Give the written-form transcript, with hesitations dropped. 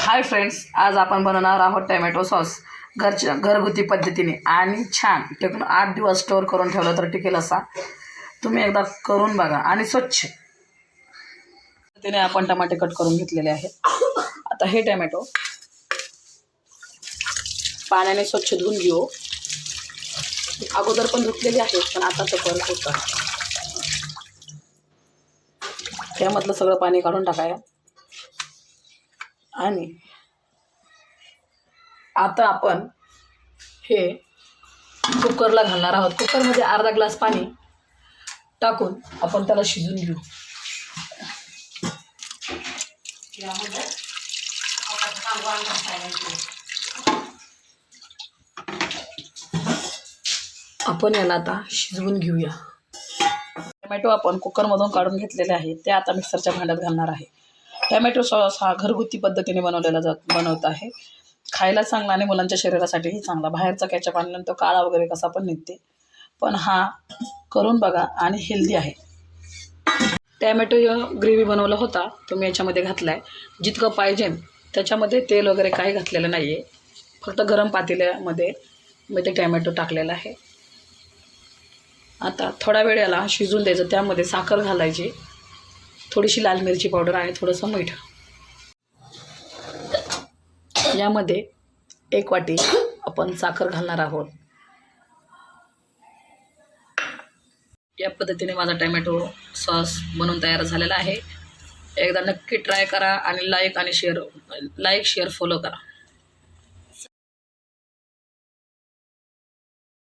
Hi friends, आज आपण बनवणार आहोत टोमॅटो सॉस घरगुती पद्धतीने आणि छान टिकून 8 दिवस स्टोअर करून ठेवलं तर टिकेल असा. तुम्ही एकदा करून बघा आणि स्वच्छ पद्धतीने आपण टमाटे कट करून घेतलेले आहेत. आता हे टोमॅटो पाण्याने स्वच्छ धुवून घेऊ. अगोदर पण धुतलेले आहेत पण आता तर परत होतं. त्यामधलं सगळं पाणी काढून टाकाया. आणि आता आपण हे कुकरला घालणार आहोत. कुकरमध्ये अर्धा ग्लास पाणी टाकून आपण त्याला शिजून घेऊ. आपण याला आता शिजवून घेऊया. टोमॅटो आपण कुकरमधून काढून घेतलेले आहे ते आता मिक्सरच्या भांड्यात घालणार आहे. टोमॅटो सॉस हा घरगुती पद्धतीने बनवत आहे. खायला चांगला आणि मुलांच्या शरीरासाठीही चांगला. बाहेरचा कॅचअप आणल्यानंतर काळा वगैरे कसा पण निघते, पण हा करून बघा आणि हेल्दी आहे. टॅमॅटो ग्रेव्ही बनवला होता तुम्ही याच्यामध्ये घातला आहे. जितकं पाहिजे त्याच्यामध्ये तेल वगैरे काही घातलेलं नाही आहे. फक्त गरम पातेल्यामध्ये मी ते टॅमॅटो टाकलेला आहे. आता थोडा वेळ याला शिजून द्यायचं. त्यामध्ये साखर घालायची, थोडीशी लाल मिरची पावडर आणि थोडंसं मीठ. यामध्ये 1 वाटी आपण साखर घालणार आहोत. या पद्धतीने माझा टोमॅटो सॉस बनवून तयार झालेला आहे. एकदा नक्की ट्राय करा आणि लाईक शेअर फॉलो करा.